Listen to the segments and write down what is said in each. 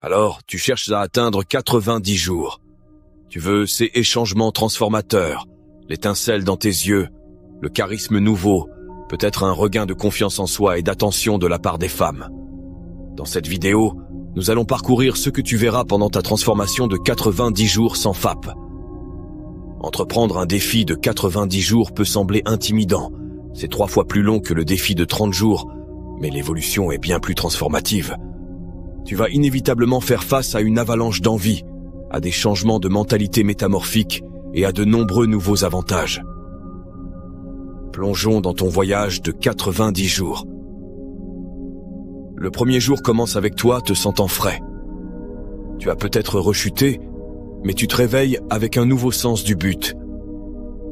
Alors, tu cherches à atteindre 90 jours. Tu veux ces échangements transformateurs, l'étincelle dans tes yeux, le charisme nouveau, peut-être un regain de confiance en soi et d'attention de la part des femmes. Dans cette vidéo, nous allons parcourir ce que tu verras pendant ta transformation de 90 jours sans FAP. Entreprendre un défi de 90 jours peut sembler intimidant. C'est 3 fois plus long que le défi de 30 jours, mais l'évolution est bien plus transformative. Tu vas inévitablement faire face à une avalanche d'envie, à des changements de mentalité métamorphiques et à de nombreux nouveaux avantages. Plongeons dans ton voyage de 90 jours. Le premier jour commence avec toi te sentant frais. Tu as peut-être rechuté, mais tu te réveilles avec un nouveau sens du but.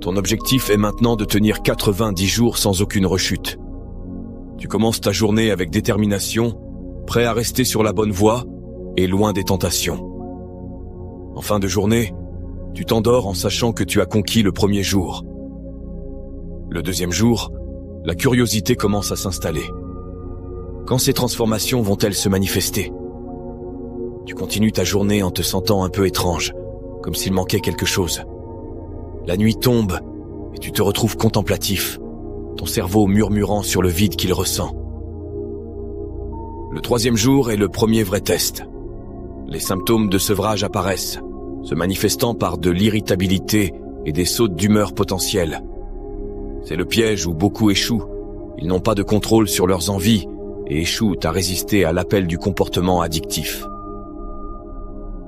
Ton objectif est maintenant de tenir 90 jours sans aucune rechute. Tu commences ta journée avec détermination, prêt à rester sur la bonne voie et loin des tentations. En fin de journée, tu t'endors en sachant que tu as conquis le premier jour. Le deuxième jour, la curiosité commence à s'installer. Quand ces transformations vont-elles se manifester? Tu continues ta journée en te sentant un peu étrange, comme s'il manquait quelque chose. La nuit tombe et tu te retrouves contemplatif, ton cerveau murmurant sur le vide qu'il ressent. Le troisième jour est le premier vrai test. Les symptômes de sevrage apparaissent, se manifestant par de l'irritabilité et des sautes d'humeur potentielles. C'est le piège où beaucoup échouent. Ils n'ont pas de contrôle sur leurs envies et échouent à résister à l'appel du comportement addictif.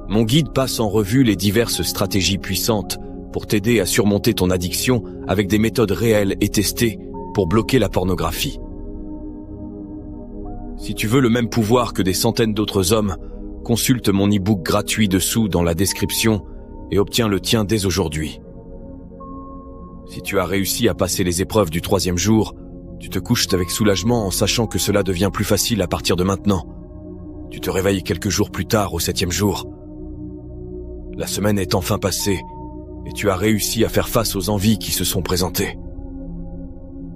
Mon guide passe en revue les diverses stratégies puissantes pour t'aider à surmonter ton addiction avec des méthodes réelles et testées pour bloquer la pornographie. Si tu veux le même pouvoir que des centaines d'autres hommes, consulte mon e-book gratuit dessous dans la description et obtiens le tien dès aujourd'hui. Si tu as réussi à passer les épreuves du troisième jour, tu te couches avec soulagement en sachant que cela devient plus facile à partir de maintenant. Tu te réveilles quelques jours plus tard au 7e jour. La semaine est enfin passée et tu as réussi à faire face aux envies qui se sont présentées.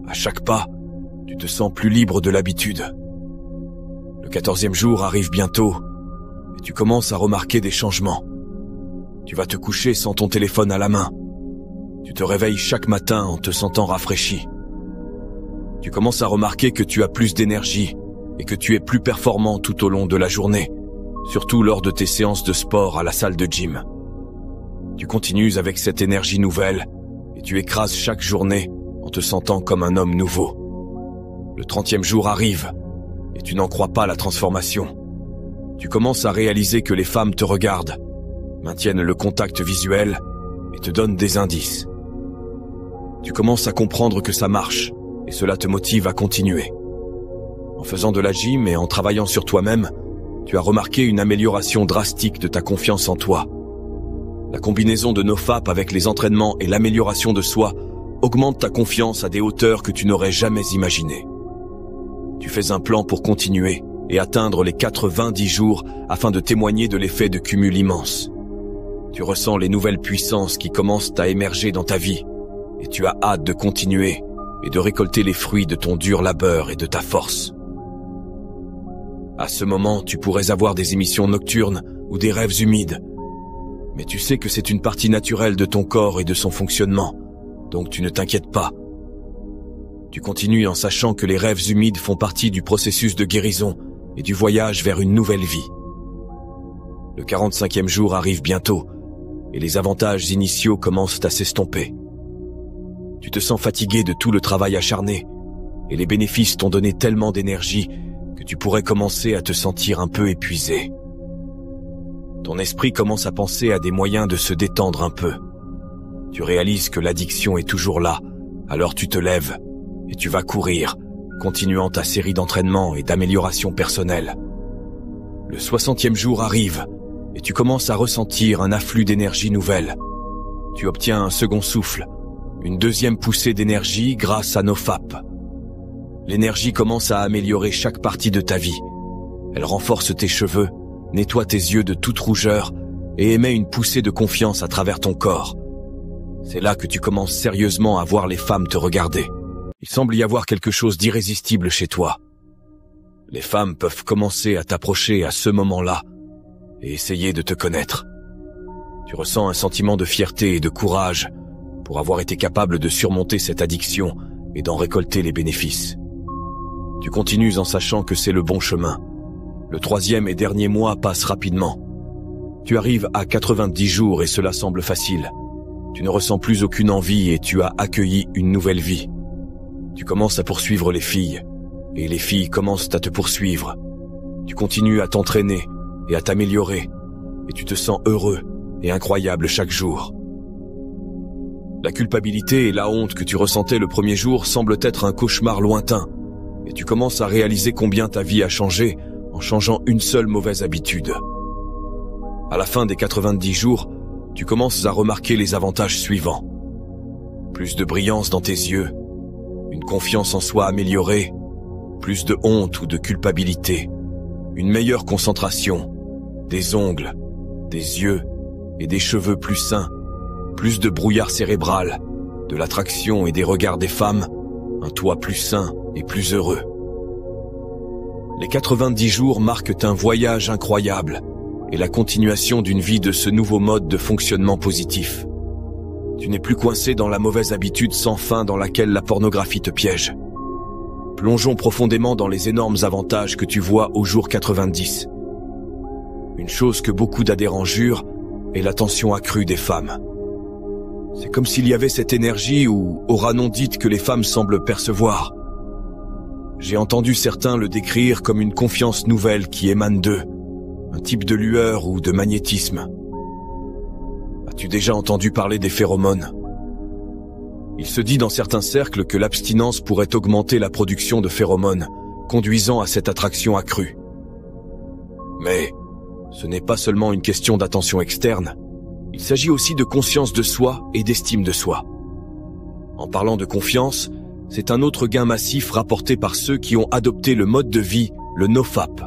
À chaque pas, tu te sens plus libre de l'habitude. Le 14e jour arrive bientôt et tu commences à remarquer des changements. Tu vas te coucher sans ton téléphone à la main. Tu te réveilles chaque matin en te sentant rafraîchi. Tu commences à remarquer que tu as plus d'énergie et que tu es plus performant tout au long de la journée, surtout lors de tes séances de sport à la salle de gym. Tu continues avec cette énergie nouvelle et tu écrases chaque journée en te sentant comme un homme nouveau. Le 30e jour arrive et tu n'en crois pas la transformation. Tu commences à réaliser que les femmes te regardent, maintiennent le contact visuel et te donnent des indices. Tu commences à comprendre que ça marche et cela te motive à continuer. En faisant de la gym et en travaillant sur toi-même, tu as remarqué une amélioration drastique de ta confiance en toi. La combinaison de NoFap avec les entraînements et l'amélioration de soi augmente ta confiance à des hauteurs que tu n'aurais jamais imaginées. Tu fais un plan pour continuer et atteindre les 90 jours afin de témoigner de l'effet de cumul immense. Tu ressens les nouvelles puissances qui commencent à émerger dans ta vie et tu as hâte de continuer et de récolter les fruits de ton dur labeur et de ta force. À ce moment, tu pourrais avoir des émissions nocturnes ou des rêves humides, mais tu sais que c'est une partie naturelle de ton corps et de son fonctionnement, donc tu ne t'inquiètes pas. Tu continues en sachant que les rêves humides font partie du processus de guérison et du voyage vers une nouvelle vie. Le 45e jour arrive bientôt et les avantages initiaux commencent à s'estomper. Tu te sens fatigué de tout le travail acharné et les bénéfices t'ont donné tellement d'énergie que tu pourrais commencer à te sentir un peu épuisé. Ton esprit commence à penser à des moyens de se détendre un peu. Tu réalises que l'addiction est toujours là, alors tu te lèves et tu vas courir, continuant ta série d'entraînements et d'améliorations personnelles. Le 60e jour arrive et tu commences à ressentir un afflux d'énergie nouvelle. Tu obtiens un second souffle, une deuxième poussée d'énergie grâce à NoFap. L'énergie commence à améliorer chaque partie de ta vie. Elle renforce tes cheveux, nettoie tes yeux de toute rougeur et émet une poussée de confiance à travers ton corps. C'est là que tu commences sérieusement à voir les femmes te regarder. Il semble y avoir quelque chose d'irrésistible chez toi. Les femmes peuvent commencer à t'approcher à ce moment-là, et essayer de te connaître. Tu ressens un sentiment de fierté et de courage pour avoir été capable de surmonter cette addiction et d'en récolter les bénéfices. Tu continues en sachant que c'est le bon chemin. Le 3e et dernier mois passe rapidement. Tu arrives à 90 jours et cela semble facile. Tu ne ressens plus aucune envie et tu as accueilli une nouvelle vie. Tu commences à poursuivre les filles, et les filles commencent à te poursuivre. Tu continues à t'entraîner et à t'améliorer, et tu te sens heureux et incroyable chaque jour. La culpabilité et la honte que tu ressentais le premier jour semblent être un cauchemar lointain, et tu commences à réaliser combien ta vie a changé en changeant une seule mauvaise habitude. À la fin des 90 jours, tu commences à remarquer les avantages suivants. Plus de brillance dans tes yeux, une confiance en soi améliorée, plus de honte ou de culpabilité, une meilleure concentration, des ongles, des yeux et des cheveux plus sains, plus de brouillard cérébral, de l'attraction et des regards des femmes, un toi plus sain et plus heureux. Les 90 jours marquent un voyage incroyable et la continuation d'une vie de ce nouveau mode de fonctionnement positif. Tu n'es plus coincé dans la mauvaise habitude sans fin dans laquelle la pornographie te piège. Plongeons profondément dans les énormes avantages que tu vois au jour 90. Une chose que beaucoup d'adhérents jurent est l'attention accrue des femmes. C'est comme s'il y avait cette énergie ou aura non dite que les femmes semblent percevoir. J'ai entendu certains le décrire comme une confiance nouvelle qui émane d'eux, un type de lueur ou de magnétisme. As-tu déjà entendu parler des phéromones ? Il se dit dans certains cercles que l'abstinence pourrait augmenter la production de phéromones, conduisant à cette attraction accrue. Mais ce n'est pas seulement une question d'attention externe, il s'agit aussi de conscience de soi et d'estime de soi. En parlant de confiance, c'est un autre gain massif rapporté par ceux qui ont adopté le mode de vie, le NoFap.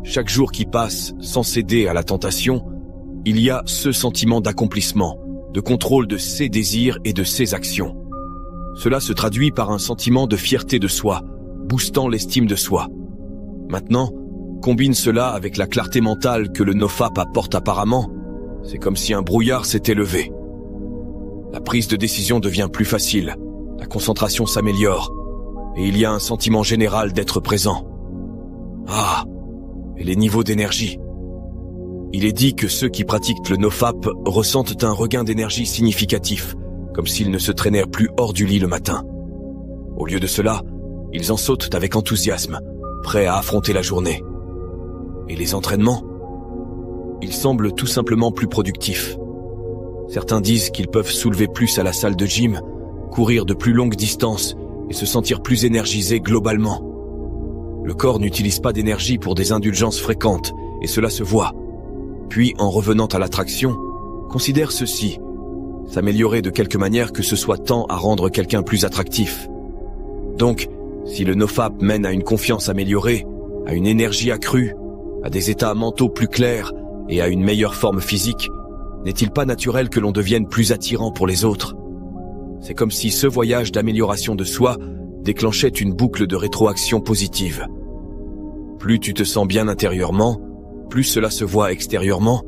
Chaque jour qui passe sans céder à la tentation, il y a ce sentiment d'accomplissement, de contrôle de ses désirs et de ses actions. Cela se traduit par un sentiment de fierté de soi, boostant l'estime de soi. Maintenant, combine cela avec la clarté mentale que le NoFap apporte apparemment, c'est comme si un brouillard s'était levé. La prise de décision devient plus facile, la concentration s'améliore, et il y a un sentiment général d'être présent. Ah, et les niveaux d'énergie. Il est dit que ceux qui pratiquent le NoFap ressentent un regain d'énergie significatif, comme s'ils ne se traînaient plus hors du lit le matin. Au lieu de cela, ils en sautent avec enthousiasme, prêts à affronter la journée. Et les entraînements ? Ils semblent tout simplement plus productifs. Certains disent qu'ils peuvent soulever plus à la salle de gym, courir de plus longues distances et se sentir plus énergisés globalement. Le corps n'utilise pas d'énergie pour des indulgences fréquentes, et cela se voit. Puis, en revenant à l'attraction, considère ceci. S'améliorer de quelque manière que ce soit tend à rendre quelqu'un plus attractif. Donc, si le NoFap mène à une confiance améliorée, à une énergie accrue, à des états mentaux plus clairs et à une meilleure forme physique, n'est-il pas naturel que l'on devienne plus attirant pour les autres ? C'est comme si ce voyage d'amélioration de soi déclenchait une boucle de rétroaction positive. Plus tu te sens bien intérieurement, plus cela se voit extérieurement,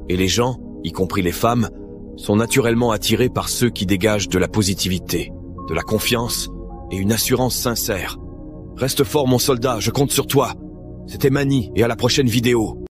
et les gens, y compris les femmes, sont naturellement attirés par ceux qui dégagent de la positivité, de la confiance et une assurance sincère. Reste fort mon soldat, je compte sur toi. C'était Mani et à la prochaine vidéo.